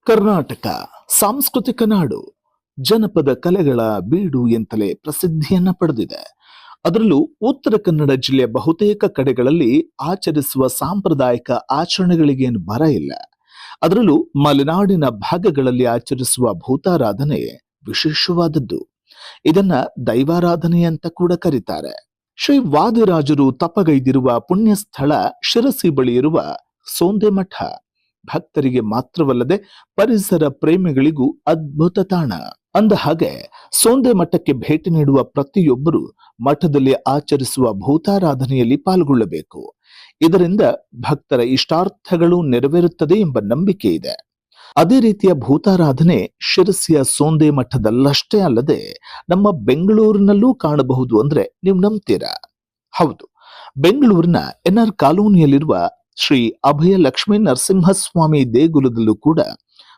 ಕರ್ನಾಟಕ ಸಾಂಸ್ಕೃತಿಕ ನಾಡು, ಜನಪದ ಕಲೆಗಳ ಬೀಡು ಎಂತಲೇ ಪ್ರಸಿದ್ಧಿಯನ್ನ ಪಡೆದಿದೆ. ಅದರಲ್ಲೂ ಉತ್ತರ ಕನ್ನಡ ಜಿಲ್ಲೆಯ ಬಹುತೇಕ ಕಡೆಗಳಲ್ಲಿ ಆಚರಿಸುವ ಸಾಂಪ್ರದಾಯಿಕ ಆಚರಣೆಗಳಿಗೇನು ಬರ ಇಲ್ಲ. ಅದರಲ್ಲೂ ಮಲೆನಾಡಿನ ಭಾಗಗಳಲ್ಲಿ ಆಚರಿಸುವ ಭೂತಾರಾಧನೆ ವಿಶೇಷವಾದದ್ದು. ಇದನ್ನ ದೈವಾರಾಧನೆ ಅಂತ ಕೂಡ ಕರೀತಾರೆ. ಶ್ರೀ ವಾದಿರಾಜರು ತಪಗೈದಿರುವ ಪುಣ್ಯ ಸ್ಥಳ ಶಿರಸಿ ಬಳಿ ಇರುವ ಸೋಂದೆ ಮಠ ಭಕ್ತರಿಗೆ ಮಾತ್ರವಲ್ಲದೆ ಪರಿಸರ ಪ್ರೇಮಿಗಳಿಗೂ ಅದ್ಭುತ ತಾಣ. ಅಂದ ಹಾಗೆ ಸೋಂದೆ ಮಠಕ್ಕೆ ಭೇಟಿ ನೀಡುವ ಪ್ರತಿಯೊಬ್ಬರು ಮಠದಲ್ಲಿ ಆಚರಿಸುವ ಭೂತಾರಾಧನೆಯಲ್ಲಿ ಪಾಲ್ಗೊಳ್ಳಬೇಕು. ಇದರಿಂದ ಭಕ್ತರ ಇಷ್ಟಾರ್ಥಗಳು ನೆರವೇರುತ್ತದೆ ಎಂಬ ನಂಬಿಕೆ ಇದೆ. ಅದೇ ರೀತಿಯ ಭೂತಾರಾಧನೆ ಶಿರಸಿಯ ಸೋಂದೆ ಮಠದಲ್ಲಷ್ಟೇ ಅಲ್ಲದೆ ನಮ್ಮ ಬೆಂಗಳೂರಿನಲ್ಲೂ ಕಾಣಬಹುದು ಅಂದ್ರೆ ನೀವು ನಂಬ್ತೀರಾ? ಹೌದು, ಬೆಂಗಳೂರಿನ NR ಕಾಲೋನಿಯಲ್ಲಿರುವ ಶ್ರೀ ಅಭಯ ಲಕ್ಷ್ಮೀ ನರಸಿಂಹಸ್ವಾಮಿ ದೇಗುಲದಲ್ಲೂ ಕೂಡ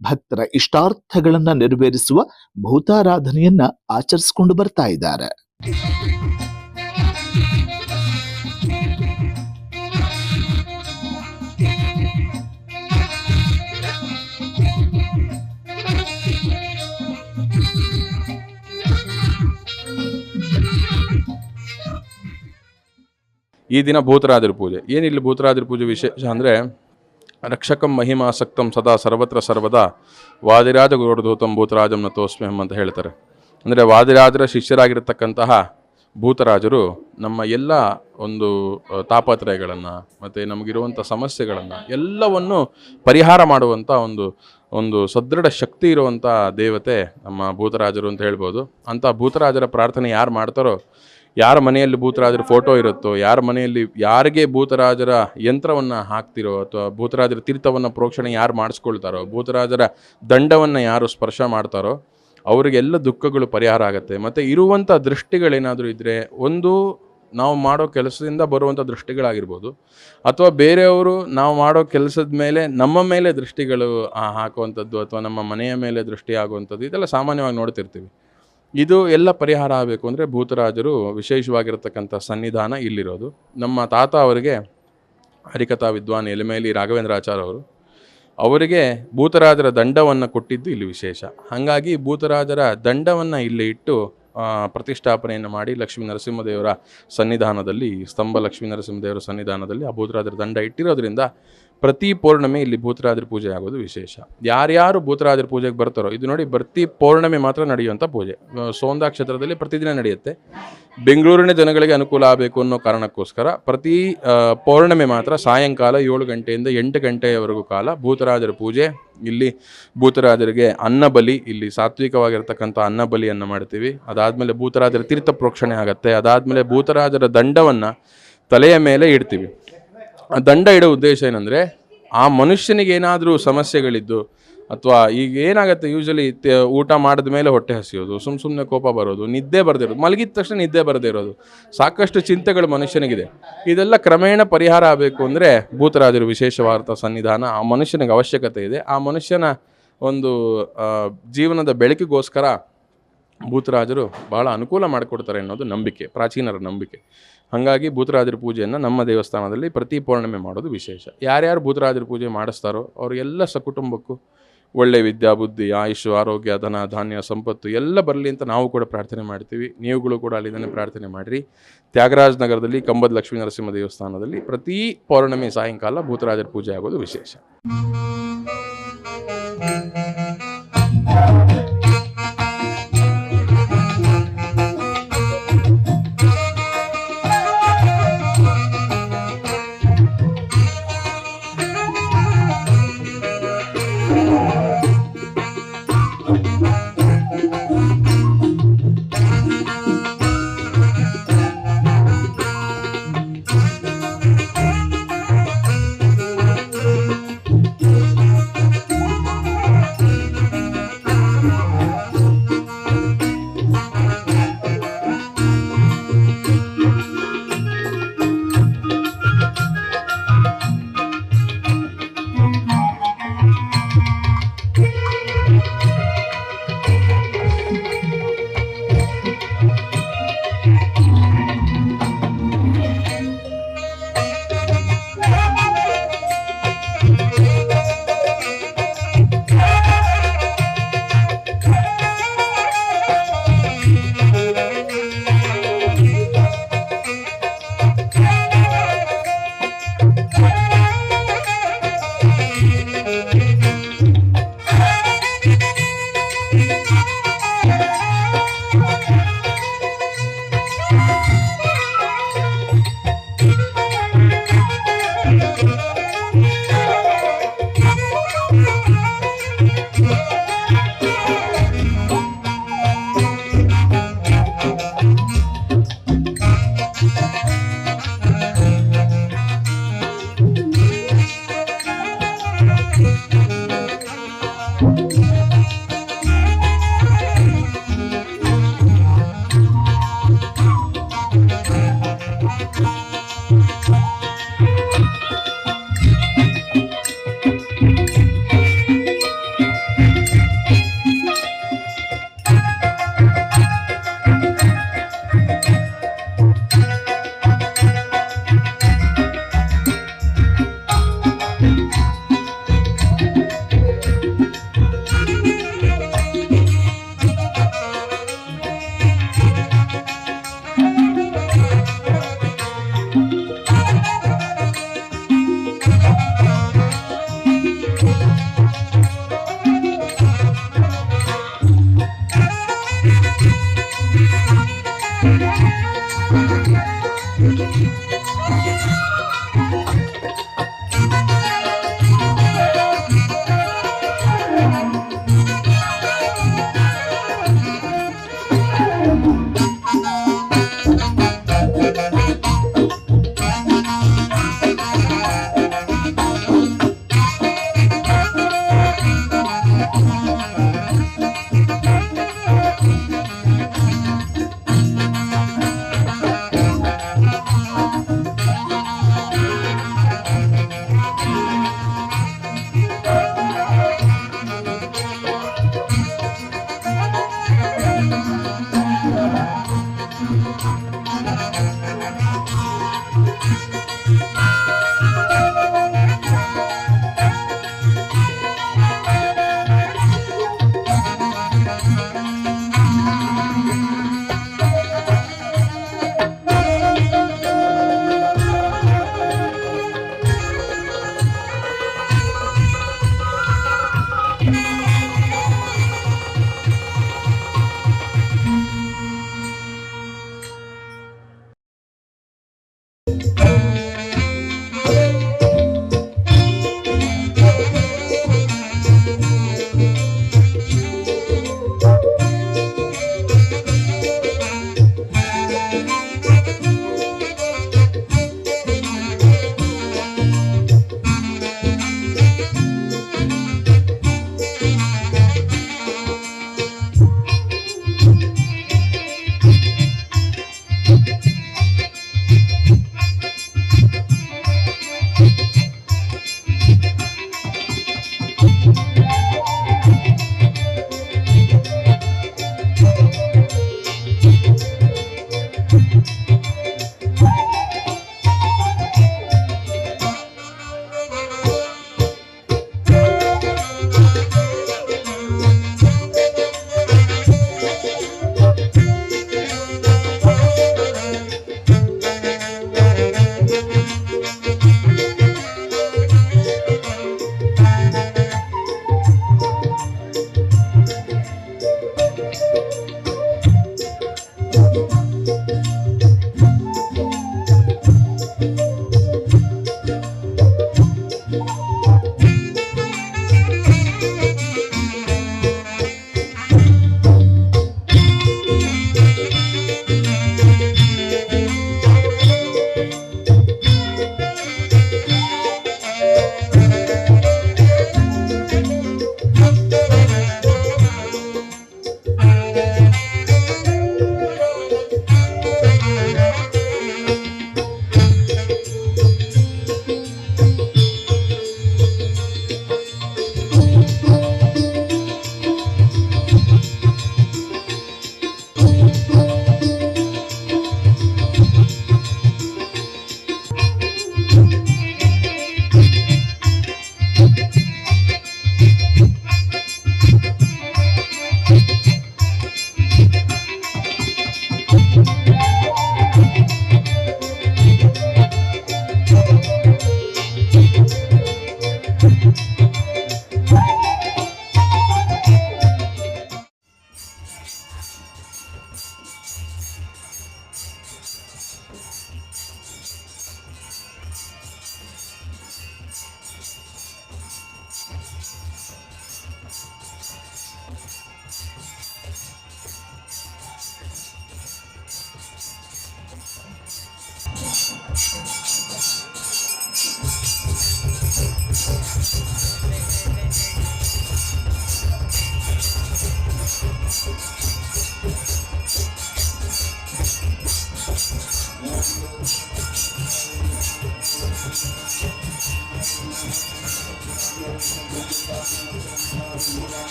ಭಕ್ತರ ಇಷ್ಟಾರ್ಥಗಳನ್ನ ನೆರವೇರಿಸುವ ಭೂತಾರಾಧನೆಯನ್ನ ಆಚರಿಸಿಕೊಂಡು ಬರ್ತಾ ಇದ್ದಾರೆ. ಈ ದಿನ ಭೂತರಾಜರ ಪೂಜೆ. ಏನಿಲ್ಲ ಭೂತರಾಜರ ಪೂಜೆ ವಿಶೇಷ ಅಂದರೆ ರಕ್ಷಕಂ ಮಹಿಮಾಸಕ್ತಂ ಸದಾ ಸರ್ವತ್ರ ಸರ್ವದಾ ವಾದಿರಾಜ ಗುರುಧೂತಂ ಭೂತರಾಜಂ ನತೋಸ್ಮ್ಯಹಂ ಅಂತ ಹೇಳ್ತಾರೆ. ಅಂದರೆ ವಾದಿರಾಜರ ಶಿಷ್ಯರಾಗಿರ್ತಕ್ಕಂತಹ ಭೂತರಾಜರು ನಮ್ಮ ಎಲ್ಲ ಒಂದು ತಾಪತ್ರಯಗಳನ್ನು ಮತ್ತು ನಮಗಿರುವಂಥ ಸಮಸ್ಯೆಗಳನ್ನು ಎಲ್ಲವನ್ನು ಪರಿಹಾರ ಮಾಡುವಂಥ ಒಂದು ಸದೃಢ ಶಕ್ತಿ ಇರುವಂಥ ದೇವತೆ ನಮ್ಮ ಭೂತರಾಜರು ಅಂತ ಹೇಳ್ಬೋದು. ಅಂಥ ಭೂತರಾಜರ ಪ್ರಾರ್ಥನೆ ಯಾರು ಮಾಡ್ತಾರೋ, ಯಾರ ಮನೆಯಲ್ಲಿ ಭೂತರಾಜರ ಫೋಟೋ ಇರುತ್ತೋ, ಯಾರ ಮನೆಯಲ್ಲಿ ಯಾರಿಗೆ ಭೂತರಾಜರ ಯಂತ್ರವನ್ನು ಹಾಕ್ತಿರೋ ಅಥವಾ ಭೂತರಾಜರ ತೀರ್ಥವನ್ನು ಪ್ರೋಕ್ಷಣೆ ಯಾರು ಮಾಡಿಸ್ಕೊಳ್ತಾರೋ, ಭೂತರಾಜರ ದಂಡವನ್ನು ಯಾರು ಸ್ಪರ್ಶ ಮಾಡ್ತಾರೋ ಅವರಿಗೆಲ್ಲ ದುಃಖಗಳು ಪರಿಹಾರ ಆಗುತ್ತೆ. ಮತ್ತು ಇರುವಂಥ ದೃಷ್ಟಿಗಳೇನಾದರೂ ಇದ್ದರೆ, ಒಂದು ನಾವು ಮಾಡೋ ಕೆಲಸದಿಂದ ಬರುವಂಥ ದೃಷ್ಟಿಗಳಾಗಿರ್ಬೋದು, ಅಥವಾ ಬೇರೆಯವರು ನಾವು ಮಾಡೋ ಕೆಲಸದ ಮೇಲೆ ನಮ್ಮ ಮೇಲೆ ದೃಷ್ಟಿಗಳು ಹಾಕುವಂಥದ್ದು, ಅಥವಾ ನಮ್ಮ ಮನೆಯ ಮೇಲೆ ದೃಷ್ಟಿ ಆಗುವಂಥದ್ದು, ಇದೆಲ್ಲ ಸಾಮಾನ್ಯವಾಗಿ ನೋಡ್ತಿರ್ತೀವಿ. ಇದು ಎಲ್ಲ ಪರಿಹಾರ ಆಗಬೇಕು ಅಂದರೆ ಭೂತರಾಜರು ವಿಶೇಷವಾಗಿರತಕ್ಕಂಥ ಸನ್ನಿಧಾನ ಇಲ್ಲಿರೋದು. ನಮ್ಮ ತಾತ ಅವರಿಗೆ ಹರಿಕಥಾ ವಿದ್ವಾನ್ ಎಲೆಮೇಲಿ ರಾಘವೇಂದ್ರಾಚಾರ್ಯ ಅವರಿಗೆ ಭೂತರಾಜರ ದಂಡವನ್ನು ಕೊಟ್ಟಿದ್ದು ಇಲ್ಲಿ ವಿಶೇಷ. ಹಾಗಾಗಿ ಭೂತರಾಜರ ದಂಡವನ್ನು ಇಲ್ಲಿ ಇಟ್ಟು ಪ್ರತಿಷ್ಠಾಪನೆಯನ್ನು ಮಾಡಿ ಲಕ್ಷ್ಮೀ ನರಸಿಂಹದೇವರ ಸನ್ನಿಧಾನದಲ್ಲಿ, ಸ್ತಂಭ ಲಕ್ಷ್ಮೀ ನರಸಿಂಹದೇವರ ಸನ್ನಿಧಾನದಲ್ಲಿ ಆ ಭೂತರಾಜರ ದಂಡ ಇಟ್ಟಿರೋದ್ರಿಂದ ಪ್ರತಿ ಪೌರ್ಣಮಿ ಇಲ್ಲಿ ಭೂತರಾಜರ ಪೂಜೆ ಆಗೋದು ವಿಶೇಷ. ಯಾರ್ಯಾರು ಭೂತರಾಜರ ಪೂಜೆಗೆ ಬರ್ತಾರೋ, ಇದು ನೋಡಿ ಪ್ರತಿ ಪೌರ್ಣಮಿ ಮಾತ್ರ ನಡೆಯುವಂಥ ಪೂಜೆ. ಸೋಂದಾ ಕ್ಷೇತ್ರದಲ್ಲಿ ಪ್ರತಿದಿನ ನಡೆಯುತ್ತೆ. ಬೆಂಗಳೂರಿನ ಜನಗಳಿಗೆ ಅನುಕೂಲ ಆಗಬೇಕು ಅನ್ನೋ ಕಾರಣಕ್ಕೋಸ್ಕರ ಪ್ರತಿ ಪೌರ್ಣಮಿ ಮಾತ್ರ ಸಾಯಂಕಾಲ 7 ಗಂಟೆಯಿಂದ 8 ಗಂಟೆಯವರೆಗೂ ಕಾಲ ಭೂತರಾಜರ ಪೂಜೆ. ಇಲ್ಲಿ ಭೂತರಾಜರಿಗೆ ಅನ್ನ ಬಲಿ, ಇಲ್ಲಿ ಸಾತ್ವಿಕವಾಗಿರ್ತಕ್ಕಂಥ ಅನ್ನ ಬಲಿಯನ್ನು ಮಾಡ್ತೀವಿ. ಅದಾದಮೇಲೆ ಭೂತರಾಜರ ತೀರ್ಥ ಪ್ರೋಕ್ಷಣೆ ಆಗುತ್ತೆ. ಅದಾದಮೇಲೆ ಭೂತರಾಜರ ದಂಡವನ್ನು ತಲೆಯ ಮೇಲೆ ಇಡ್ತೀವಿ. ಆ ದಂಡ ಇಡೋ ಉದ್ದೇಶ ಏನಂದರೆ, ಆ ಮನುಷ್ಯನಿಗೆ ಏನಾದರೂ ಸಮಸ್ಯೆಗಳಿದ್ದು, ಅಥವಾ ಈಗ ಏನಾಗುತ್ತೆ ಯೂಶಲಿ ಊಟ ಮಾಡಿದ ಮೇಲೆ ಹೊಟ್ಟೆ ಹಸಿಯೋದು, ಸುಮ್ಮನೆ ಕೋಪ ಬರೋದು, ನಿದ್ದೆ ಬರದಿರೋದು, ಮಲಗಿದ ತಕ್ಷಣ ನಿದ್ದೆ ಬರದೇ ಇರೋದು, ಸಾಕಷ್ಟು ಚಿಂತೆಗಳು ಮನುಷ್ಯನಿಗಿದೆ. ಇದೆಲ್ಲ ಕ್ರಮೇಣ ಪರಿಹಾರ ಆಗಬೇಕು ಅಂದರೆ ಭೂತರಾಜರು ವಿಶೇಷವಾದ ಸನ್ನಿಧಾನ ಆ ಮನುಷ್ಯನಿಗೆ ಅವಶ್ಯಕತೆ ಇದೆ. ಆ ಮನುಷ್ಯನ ಒಂದು ಜೀವನದ ಬೆಳಕಿಗೋಸ್ಕರ ಭೂತರಾಜರು ಭಾಳ ಅನುಕೂಲ ಮಾಡಿಕೊಡ್ತಾರೆ ಅನ್ನೋದು ನಂಬಿಕೆ, ಪ್ರಾಚೀನರ ನಂಬಿಕೆ. ಹಾಗಾಗಿ ಭೂತರಾಜರ ಪೂಜೆಯನ್ನು ನಮ್ಮ ದೇವಸ್ಥಾನದಲ್ಲಿ ಪ್ರತಿ ಪೌರ್ಣಮಿ ಮಾಡೋದು ವಿಶೇಷ. ಯಾರ್ಯಾರು ಭೂತರಾಜರ ಪೂಜೆ ಮಾಡಿಸ್ತಾರೋ ಅವರಿಗೆಲ್ಲ ಸಕುಟುಂಬಕ್ಕೂ ಒಳ್ಳೆ ವಿದ್ಯಾ, ಬುದ್ಧಿ, ಆಯುಷು, ಆರೋಗ್ಯ, ಧನ, ಧಾನ್ಯ, ಸಂಪತ್ತು ಎಲ್ಲ ಬರಲಿ ಅಂತ ನಾವು ಕೂಡ ಪ್ರಾರ್ಥನೆ ಮಾಡ್ತೀವಿ. ನೀವುಗಳು ಕೂಡ ಅಲ್ಲಿಂದನೇ ಪ್ರಾರ್ಥನೆ ಮಾಡಿರಿ. ತ್ಯಾಗರಾಜ ನಗರದಲ್ಲಿ ಕಂಬದ ಲಕ್ಷ್ಮೀ ನರಸಿಂಹ ದೇವಸ್ಥಾನದಲ್ಲಿ ಪ್ರತಿ ಪೌರ್ಣಮಿ ಸಾಯಂಕಾಲ ಭೂತರಾಜರ ಪೂಜೆ ಆಗೋದು ವಿಶೇಷ.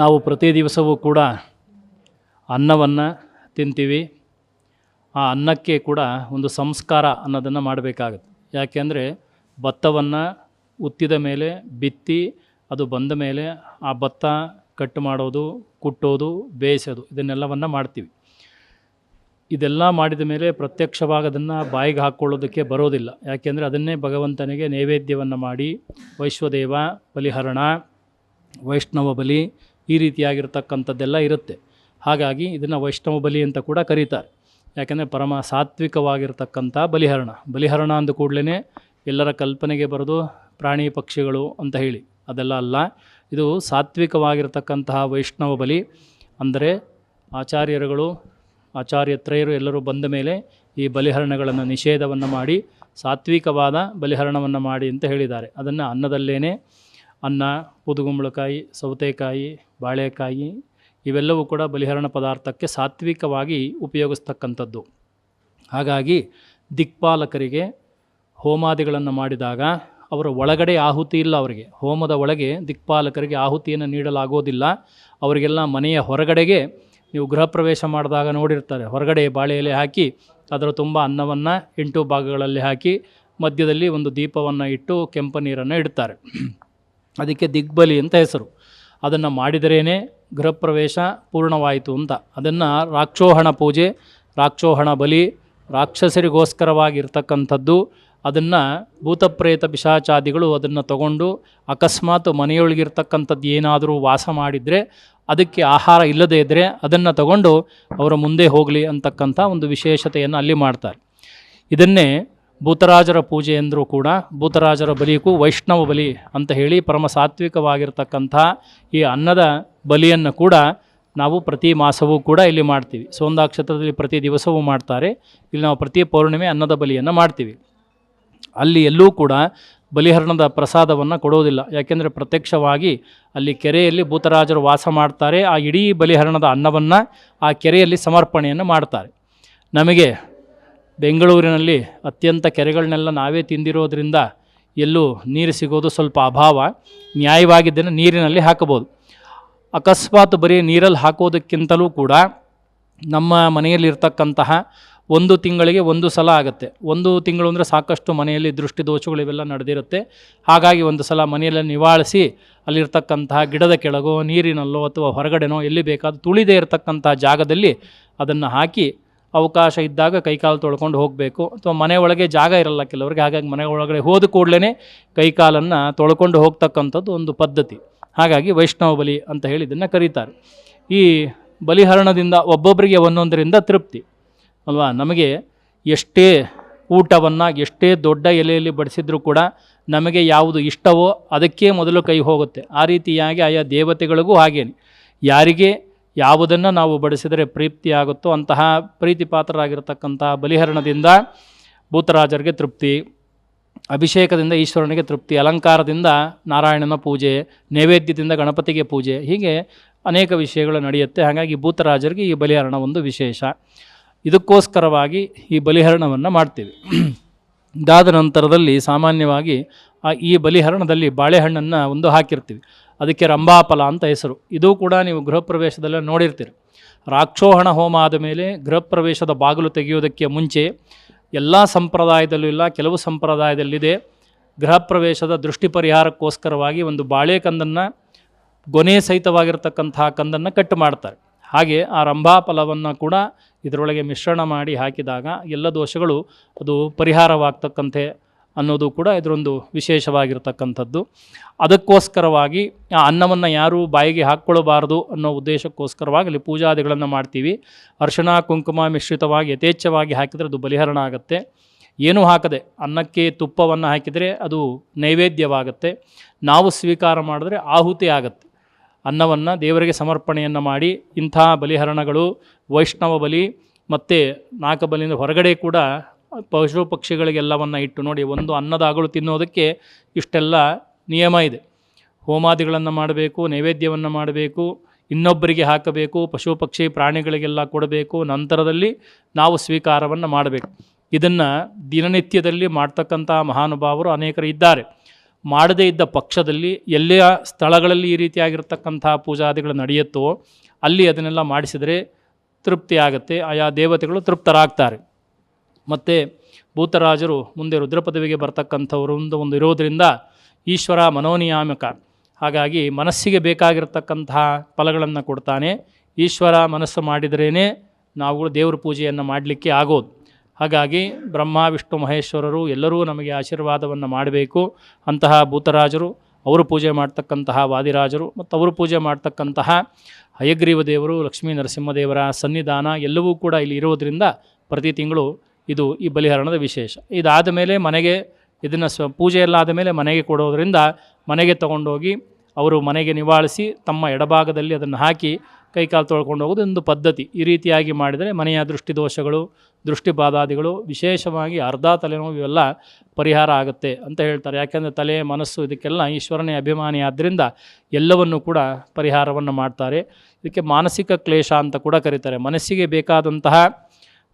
ನಾವು ಪ್ರತಿ ದಿವಸವೂ ಕೂಡ ಅನ್ನವನ್ನು ತಿಂತೀವಿ. ಆ ಅನ್ನಕ್ಕೆ ಕೂಡ ಒಂದು ಸಂಸ್ಕಾರ ಅನ್ನೋದನ್ನು ಮಾಡಬೇಕಾಗತ್ತೆ. ಯಾಕೆಂದರೆ ಭತ್ತವನ್ನು ಉತ್ತಿದ ಮೇಲೆ ಬಿತ್ತಿ ಅದು ಬಂದ ಮೇಲೆ ಆ ಭತ್ತ ಕಟ್ಟು ಮಾಡೋದು, ಕುಟ್ಟೋದು, ಬೇಯಿಸೋದು ಇದನ್ನೆಲ್ಲವನ್ನು ಮಾಡ್ತೀವಿ. ಇದೆಲ್ಲ ಮಾಡಿದ ಮೇಲೆ ಪ್ರತ್ಯಕ್ಷವಾಗಿ ಅದನ್ನು ಬಾಯಿಗೆ ಹಾಕ್ಕೊಳ್ಳೋದಕ್ಕೆ ಬರೋದಿಲ್ಲ. ಯಾಕೆಂದರೆ ಅದನ್ನೇ ಭಗವಂತನಿಗೆ ನೈವೇದ್ಯವನ್ನು ಮಾಡಿ ವೈಶ್ವದೇವ, ಬಲಿಹರಣ, ವೈಷ್ಣವ ಬಲಿ ಈ ರೀತಿಯಾಗಿರ್ತಕ್ಕಂಥದ್ದೆಲ್ಲ ಇರುತ್ತೆ. ಹಾಗಾಗಿ ಇದನ್ನು ವೈಷ್ಣವ ಬಲಿ ಅಂತ ಕೂಡ ಕರೀತಾರೆ. ಯಾಕೆಂದರೆ ಪರಮ ಸಾತ್ವಿಕವಾಗಿರ್ತಕ್ಕಂಥ ಬಲಿಹರಣ ಅಂದ ಕೂಡಲೇ ಎಲ್ಲರ ಕಲ್ಪನೆಗೆ ಬರೋದು ಪ್ರಾಣಿ ಪಕ್ಷಿಗಳು ಅಂತ ಹೇಳಿ, ಅದೆಲ್ಲ ಅಲ್ಲ. ಇದು ಸಾತ್ವಿಕವಾಗಿರ್ತಕ್ಕಂತಹ ವೈಷ್ಣವ ಬಲಿ. ಅಂದರೆ ಆಚಾರ್ಯತ್ರಯರು ಎಲ್ಲರೂ ಬಂದ ಮೇಲೆ ಈ ಬಲಿಹರಣಗಳನ್ನು ನಿಷೇಧವನ್ನು ಮಾಡಿ ಸಾತ್ವಿಕವಾದ ಬಲಿಹರಣವನ್ನು ಮಾಡಿ ಅಂತ ಹೇಳಿದ್ದಾರೆ. ಅದನ್ನು ಅನ್ನದಲ್ಲೇ ಅನ್ನ, ಪುದುಗುಂಬಳಕಾಯಿ, ಸೌತೆಕಾಯಿ, ಬಾಳೆಕಾಯಿ ಇವೆಲ್ಲವೂ ಕೂಡ ಬಲಿಹರಣ ಪದಾರ್ಥಕ್ಕೆ ಸಾತ್ವಿಕವಾಗಿ ಉಪಯೋಗಿಸ್ತಕ್ಕಂಥದ್ದು. ಹಾಗಾಗಿ ದಿಕ್ಪಾಲಕರಿಗೆ ಹೋಮಾದಿಗಳನ್ನು ಮಾಡಿದಾಗ ಅವರ ಒಳಗಡೆ ಆಹುತಿ ಇಲ್ಲ. ಅವರಿಗೆ ಹೋಮದ ಒಳಗೆ ದಿಕ್ಪಾಲಕರಿಗೆ ಆಹುತಿಯನ್ನು ನೀಡಲಾಗೋದಿಲ್ಲ. ಅವರಿಗೆಲ್ಲ ಮನೆಯ ಹೊರಗಡೆಗೆ, ನೀವು ಗೃಹ ಪ್ರವೇಶ ಮಾಡಿದಾಗ ನೋಡಿರ್ತಾರೆ, ಹೊರಗಡೆ ಬಾಳೆ ಎಲೆ ಹಾಕಿ ಅದರ ತುಂಬ ಅನ್ನವನ್ನು 8 ಭಾಗಗಳಲ್ಲಿ ಹಾಕಿ ಮಧ್ಯದಲ್ಲಿ ಒಂದು ದೀಪವನ್ನು ಇಟ್ಟು ಕೆಂಪು ನೀರನ್ನು ಇಡ್ತಾರೆ. ಅದಕ್ಕೆ ದಿಗ್ಬಲಿ ಅಂತ ಹೆಸರು. ಅದನ್ನು ಮಾಡಿದರೇ ಗೃಹ ಪ್ರವೇಶ ಪೂರ್ಣವಾಯಿತು ಅಂತ. ಅದನ್ನು ರಾಕ್ಷೋಹಣ ಪೂಜೆ, ರಾಕ್ಷೋಹಣ ಬಲಿ, ರಾಕ್ಷಸರಿಗೋಸ್ಕರವಾಗಿರ್ತಕ್ಕಂಥದ್ದು. ಅದನ್ನು ಭೂತಪ್ರೇತ ಪಿಶಾಚಾದಿಗಳು ಅದನ್ನು ತಗೊಂಡು ಅಕಸ್ಮಾತ್ ಮನೆಯೊಳಗಿರ್ತಕ್ಕಂಥದ್ದು ಏನಾದರೂ ವಾಸ ಮಾಡಿದರೆ, ಅದಕ್ಕೆ ಆಹಾರ ಇಲ್ಲದೇ ಇದ್ದರೆ ಅದನ್ನು ತಗೊಂಡು ಅವರ ಮುಂದೆ ಹೋಗಲಿ ಅಂತಕ್ಕಂಥ ಒಂದು ವಿಶೇಷತೆಯನ್ನು ಅಲ್ಲಿ ಮಾಡ್ತಾರೆ. ಇದನ್ನೇ ಭೂತರಾಜರ ಪೂಜೆ ಎಂದರೂ ಕೂಡ, ಭೂತರಾಜರ ಬಲಿಗೂ ವೈಷ್ಣವ ಬಲಿ ಅಂತ ಹೇಳಿ ಪರಮ ಸಾತ್ವಿಕವಾಗಿರ್ತಕ್ಕಂಥ ಈ ಅನ್ನದ ಬಲಿಯನ್ನು ಕೂಡ ನಾವು ಪ್ರತಿ ಮಾಸವೂ ಕೂಡ ಇಲ್ಲಿ ಮಾಡ್ತೀವಿ. ಸೋಂದಾಕ್ಷತ್ರದಲ್ಲಿ ಪ್ರತಿ ದಿವಸವೂ ಮಾಡ್ತಾರೆ. ಇಲ್ಲಿ ನಾವು ಪ್ರತಿ ಪೌರ್ಣಿಮೆ ಅನ್ನದ ಬಲಿಯನ್ನು ಮಾಡ್ತೀವಿ. ಅಲ್ಲಿ ಎಲ್ಲೂ ಕೂಡ ಬಲಿಹರಣದ ಪ್ರಸಾದವನ್ನು ಕೊಡೋದಿಲ್ಲ. ಯಾಕೆಂದರೆ ಪ್ರತ್ಯಕ್ಷವಾಗಿ ಅಲ್ಲಿ ಕೆರೆಯಲ್ಲಿ ಭೂತರಾಜರು ವಾಸ ಮಾಡ್ತಾರೆ. ಆ ಇಡೀ ಬಲಿಹರಣದ ಅನ್ನವನ್ನು ಆ ಕೆರೆಯಲ್ಲಿ ಸಮರ್ಪಣೆಯನ್ನು ಮಾಡ್ತಾರೆ. ನಮಗೆ ಬೆಂಗಳೂರಿನಲ್ಲಿ ಅತ್ಯಂತ ಕೆರೆಗಳನ್ನೆಲ್ಲ ನಾವೇ ತಿಂದಿರೋದ್ರಿಂದ ಎಲ್ಲೂ ನೀರು ಸಿಗೋದು ಸ್ವಲ್ಪ ಅಭಾವ. ನ್ಯಾಯವಾಗಿದ್ದನ್ನು ನೀರಿನಲ್ಲಿ ಹಾಕಬೋದು. ಅಕಸ್ಮಾತ್ ಬರೀ ನೀರಲ್ಲಿ ಹಾಕೋದಕ್ಕಿಂತಲೂ ಕೂಡ ನಮ್ಮ ಮನೆಯಲ್ಲಿರ್ತಕ್ಕಂತಹ 1 ತಿಂಗಳಿಗೆ 1 ಸಲ ಆಗುತ್ತೆ. 1 ತಿಂಗಳು ಅಂದರೆ ಸಾಕಷ್ಟು ಮನೆಯಲ್ಲಿ ದೃಷ್ಟಿ ದೋಷಗಳು ಇವೆಲ್ಲ ನಡೆದಿರುತ್ತೆ. ಹಾಗಾಗಿ ಒಂದು ಸಲ ಮನೆಯಲ್ಲಿ ನಿವಾಳಿಸಿ ಅಲ್ಲಿರ್ತಕ್ಕಂತಹ ಗಿಡದ ಕೆಳಗೋ ನೀರಿನಲ್ಲೋ ಅಥವಾ ಹೊರಗಡೆನೋ ಎಲ್ಲಿ ಬೇಕಾದ ತುಳಿದೇ ಇರತಕ್ಕಂಥ ಜಾಗದಲ್ಲಿ ಅದನ್ನು ಹಾಕಿ ಅವಕಾಶ ಇದ್ದಾಗ ಕೈಕಾಲು ತೊಳ್ಕೊಂಡು ಹೋಗಬೇಕು. ಅಥವಾ ಮನೆ ಒಳಗೆ ಜಾಗ ಇರಲ್ಲ ಕೆಲವರಿಗೆ, ಹಾಗಾಗಿ ಮನೆ ಒಳಗಡೆ ಹೋದ ಕೂಡಲೇ ಕೈಕಾಲನ್ನು ತೊಳ್ಕೊಂಡು ಹೋಗ್ತಕ್ಕಂಥದ್ದು ಒಂದು ಪದ್ಧತಿ. ಹಾಗಾಗಿ ವೈಷ್ಣವ ಬಲಿ ಅಂತ ಹೇಳಿ ಇದನ್ನು ಕರೀತಾರೆ. ಈ ಬಲಿಹರಣದಿಂದ ಒಬ್ಬೊಬ್ಬರಿಗೆ ಒಂದೊಂದರಿಂದ ತೃಪ್ತಿ ಅಲ್ವಾ. ನಮಗೆ ಎಷ್ಟೇ ಊಟವನ್ನು ಎಷ್ಟೇ ದೊಡ್ಡ ಎಲೆಯಲ್ಲಿ ಬಡಿಸಿದ್ರೂ ಕೂಡ ನಮಗೆ ಯಾವುದು ಇಷ್ಟವೋ ಅದಕ್ಕೆ ಮೊದಲು ಕೈ ಹೋಗುತ್ತೆ. ಆ ರೀತಿಯಾಗಿ ಆಯಾ ದೇವತೆಗಳಿಗೂ ಹಾಗೇನೆ, ಯಾರಿಗೆ ಯಾವುದನ್ನು ನಾವು ಬಡಿಸಿದರೆ ಪ್ರೀತಿಯಾಗುತ್ತೋ ಅಂತಹ ಪ್ರೀತಿಪಾತ್ರರಾಗಿರ್ತಕ್ಕಂತಹ ಬಲಿಹರಣದಿಂದ ಭೂತರಾಜರಿಗೆ ತೃಪ್ತಿ, ಅಭಿಷೇಕದಿಂದ ಈಶ್ವರನಿಗೆ ತೃಪ್ತಿ, ಅಲಂಕಾರದಿಂದ ನಾರಾಯಣನ ಪೂಜೆ, ನೈವೇದ್ಯದಿಂದ ಗಣಪತಿಗೆ ಪೂಜೆ, ಹೀಗೆ ಅನೇಕ ವಿಷಯಗಳು ನಡೆಯುತ್ತೆ. ಹಾಗಾಗಿ ಭೂತರಾಜರಿಗೆ ಈ ಬಲಿಹರಣ ಒಂದು ವಿಶೇಷ. ಇದಕ್ಕೋಸ್ಕರವಾಗಿ ಈ ಬಲಿಹರಣವನ್ನು ಮಾಡ್ತೀವಿ. ಇದಾದ ನಂತರದಲ್ಲಿ ಸಾಮಾನ್ಯವಾಗಿ ಈ ಬಲಿಹರಣದಲ್ಲಿ ಬಾಳೆಹಣ್ಣನ್ನು ಒಂದು ಹಾಕಿರ್ತೀವಿ. ಅದಕ್ಕೆ ರಂಭಾಫಲ ಅಂತ ಹೆಸರು. ಇದು ಕೂಡ ನೀವು ಗೃಹ ಪ್ರವೇಶದಲ್ಲ ನೋಡಿರ್ತೀರಿ. ರಾಕ್ಷೋಹಣ ಹೋಮ ಆದ ಮೇಲೆ ಗೃಹ ಪ್ರವೇಶದ ಬಾಗಿಲು ತೆಗೆಯೋದಕ್ಕೆ ಮುಂಚೆ ಎಲ್ಲ ಸಂಪ್ರದಾಯದಲ್ಲೂ ಇಲ್ಲ, ಕೆಲವು ಸಂಪ್ರದಾಯದಲ್ಲಿದೆ, ಗೃಹ ಪ್ರವೇಶದ ದೃಷ್ಟಿ ಪರಿಹಾರಕ್ಕೋಸ್ಕರವಾಗಿ ಒಂದು ಬಾಳೆಕಂದನ್ನು, ಗೊನೆ ಸಹಿತವಾಗಿರ್ತಕ್ಕಂತಹ ಕಂದನ್ನು ಕಟ್ಟು ಮಾಡ್ತಾರೆ. ಹಾಗೆ ಆ ರಂಭಾಫಲವನ್ನು ಕೂಡ ಇದರೊಳಗೆ ಮಿಶ್ರಣ ಮಾಡಿ ಹಾಕಿದಾಗ ಎಲ್ಲ ದೋಷಗಳು ಅದು ಪರಿಹಾರವಾಗ್ತಕ್ಕಂತೆ ಅನ್ನೋದು ಕೂಡ ಇದರೊಂದು ವಿಶೇಷವಾಗಿರ್ತಕ್ಕಂಥದ್ದು. ಅದಕ್ಕೋಸ್ಕರವಾಗಿ ಆ ಅನ್ನವನ್ನು ಯಾರೂ ಬಾಯಿಗೆ ಹಾಕ್ಕೊಳ್ಳಬಾರ್ದು ಅನ್ನೋ ಉದ್ದೇಶಕ್ಕೋಸ್ಕರವಾಗಿ ಅಲ್ಲಿ ಪೂಜಾದಿಗಳನ್ನು ಮಾಡ್ತೀವಿ. ಅರಿಶಿಣ ಕುಂಕುಮ ಮಿಶ್ರಿತವಾಗಿ ಯಥೇಚ್ಛವಾಗಿ ಹಾಕಿದರೆ ಅದು ಬಲಿಹರಣ ಆಗುತ್ತೆ. ಏನೂ ಹಾಕದೆ ಅನ್ನಕ್ಕೆ ತುಪ್ಪವನ್ನು ಹಾಕಿದರೆ ಅದು ನೈವೇದ್ಯವಾಗುತ್ತೆ. ನಾವು ಸ್ವೀಕಾರ ಮಾಡಿದ್ರೆ ಆಹುತಿ ಆಗುತ್ತೆ. ಅನ್ನವನ್ನು ದೇವರಿಗೆ ಸಮರ್ಪಣೆಯನ್ನು ಮಾಡಿ ಇಂಥ ಬಲಿಹರಣಗಳು, ವೈಷ್ಣವ ಬಲಿ ಮತ್ತು ನಾಲ್ಕು ಬಲಿಯಿಂದ ಹೊರಗಡೆ ಕೂಡ ಪಶು ಪಕ್ಷಿಗಳಿಗೆಲ್ಲವನ್ನು ಇಟ್ಟು ನೋಡಿ, ಒಂದು ಅನ್ನದ ಅಗಳು ತಿನ್ನೋದಕ್ಕೆ ಇಷ್ಟೆಲ್ಲ ನಿಯಮ ಇದೆ. ಹೋಮಾದಿಗಳನ್ನು ಮಾಡಬೇಕು, ನೈವೇದ್ಯವನ್ನು ಮಾಡಬೇಕು, ಇನ್ನೊಬ್ಬರಿಗೆ ಹಾಕಬೇಕು, ಪಶು ಪಕ್ಷಿ ಪ್ರಾಣಿಗಳಿಗೆಲ್ಲ ಕೊಡಬೇಕು, ನಂತರದಲ್ಲಿ ನಾವು ಸ್ವೀಕಾರವನ್ನು ಮಾಡಬೇಕು. ಇದನ್ನು ದಿನನಿತ್ಯದಲ್ಲಿ ಮಾಡ್ತಕ್ಕಂಥ ಮಹಾನುಭಾವರು ಅನೇಕರು ಇದ್ದಾರೆ. ಮಾಡದೇ ಇದ್ದ ಪಕ್ಷದಲ್ಲಿ ಎಲ್ಲೆಯ ಸ್ಥಳಗಳಲ್ಲಿ ಈ ರೀತಿಯಾಗಿರ್ತಕ್ಕಂಥ ಪೂಜಾದಿಗಳು ನಡೆಯುತ್ತೋ ಅಲ್ಲಿ ಅದನ್ನೆಲ್ಲ ಮಾಡಿಸಿದರೆ ತೃಪ್ತಿ ಆಗುತ್ತೆ, ಆಯಾ ದೇವತೆಗಳು ತೃಪ್ತರಾಗ್ತಾರೆ. ಮತ್ತು ಭೂತರಾಜರು ಮುಂದೆ ರುದ್ರ ಪದವಿಗೆ ಬರ್ತಕ್ಕಂಥವರು ಒಂದು ಇರೋದರಿಂದ ಈಶ್ವರ ಮನೋನಿಯಾಮಕ. ಹಾಗಾಗಿ ಮನಸ್ಸಿಗೆ ಬೇಕಾಗಿರ್ತಕ್ಕಂತಹ ಫಲಗಳನ್ನು ಕೊಡ್ತಾನೆ. ಈಶ್ವರ ಮನಸ್ಸು ಮಾಡಿದ್ರೇ ನಾವುಗಳು ದೇವ್ರ ಪೂಜೆಯನ್ನು ಮಾಡಲಿಕ್ಕೆ ಆಗೋದು. ಹಾಗಾಗಿ ಬ್ರಹ್ಮ ವಿಷ್ಣು ಮಹೇಶ್ವರರು ಎಲ್ಲರೂ ನಮಗೆ ಆಶೀರ್ವಾದವನ್ನು ಮಾಡಬೇಕು. ಅಂತಹ ಭೂತರಾಜರು, ಅವರು ಪೂಜೆ ಮಾಡ್ತಕ್ಕಂತಹ ವಾದಿರಾಜರು ಮತ್ತು ಅವರು ಪೂಜೆ ಮಾಡ್ತಕ್ಕಂತಹ ಹಯಗ್ರೀವ ದೇವರು, ಲಕ್ಷ್ಮೀ ನರಸಿಂಹದೇವರ ಸನ್ನಿಧಾನ ಎಲ್ಲವೂ ಕೂಡ ಇಲ್ಲಿ ಇರೋದರಿಂದ ಪ್ರತಿ ತಿಂಗಳು ಇದು ಈ ಬಲಿಹರಣದ ವಿಶೇಷ. ಇದಾದ ಮೇಲೆ ಮನೆಗೆ ಇದನ್ನು ಪೂಜೆ ಎಲ್ಲ ಆದ ಮೇಲೆ ಮನೆಗೆ ಕೊಡೋದರಿಂದ ಮನೆಗೆ ತೊಗೊಂಡೋಗಿ ಅವರು ಮನೆಗೆ ನಿವಾಳಿಸಿ ತಮ್ಮ ಎಡಭಾಗದಲ್ಲಿ ಅದನ್ನು ಹಾಕಿ ಕೈಕಾಲು ತೊಳ್ಕೊಂಡು ಹೋಗೋದು ಒಂದು ಪದ್ಧತಿ. ಈ ರೀತಿಯಾಗಿ ಮಾಡಿದರೆ ಮನೆಯ ದೃಷ್ಟಿ ದೋಷಗಳು, ದೃಷ್ಟಿಬಾಧಾದಿಗಳು, ವಿಶೇಷವಾಗಿ ಅರ್ಧ ತಲೆನೋವು ಇವೆಲ್ಲ ಪರಿಹಾರ ಆಗುತ್ತೆ ಅಂತ ಹೇಳ್ತಾರೆ. ಯಾಕೆಂದರೆ ತಲೆ, ಮನಸ್ಸು ಇದಕ್ಕೆಲ್ಲ ಈಶ್ವರನೇ ಅಭಿಮಾನಿ ಆದ್ದರಿಂದ ಎಲ್ಲವನ್ನು ಕೂಡ ಪರಿಹಾರವನ್ನು ಮಾಡ್ತಾರೆ. ಇದಕ್ಕೆ ಮಾನಸಿಕ ಕ್ಲೇಶ ಅಂತ ಕೂಡ ಕರೀತಾರೆ. ಮನಸ್ಸಿಗೆ ಬೇಕಾದಂತಹ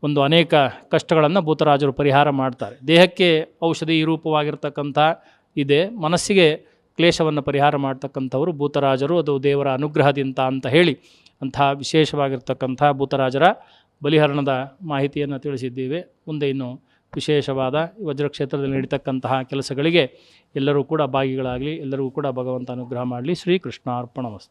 ಒಂದು ಅನೇಕ ಕಷ್ಟಗಳನ್ನು ಭೂತರಾಜರು ಪರಿಹಾರ ಮಾಡ್ತಾರೆ. ದೇಹಕ್ಕೆ ಔಷಧಿ ರೂಪವಾಗಿರ್ತಕ್ಕಂಥ ಇದೆ, ಮನಸ್ಸಿಗೆ ಕ್ಲೇಶವನ್ನು ಪರಿಹಾರ ಮಾಡ್ತಕ್ಕಂಥವರು ಭೂತರಾಜರು. ಅದು ದೇವರ ಅನುಗ್ರಹದಿಂದ ಅಂತ ಹೇಳಿ ಅಂತಹ ವಿಶೇಷವಾಗಿರ್ತಕ್ಕಂಥ ಭೂತರಾಜರ ಬಲಿಹರಣದ ಮಾಹಿತಿಯನ್ನು ತಿಳಿಸಿದ್ದೀವಿ. ಮುಂದೆ ಇನ್ನು ವಿಶೇಷವಾದ ವಜ್ರಕ್ಷೇತ್ರದಲ್ಲಿ ನಡೀತಕ್ಕಂತಹ ಕೆಲಸಗಳಿಗೆ ಎಲ್ಲರೂ ಕೂಡ ಭಾಗಿಗಳಾಗಲಿ, ಎಲ್ಲರಿಗೂ ಕೂಡ ಭಗವಂತ ಅನುಗ್ರಹ ಮಾಡಲಿ. ಶ್ರೀಕೃಷ್ಣ ಅರ್ಪಣಮಸ್ತು.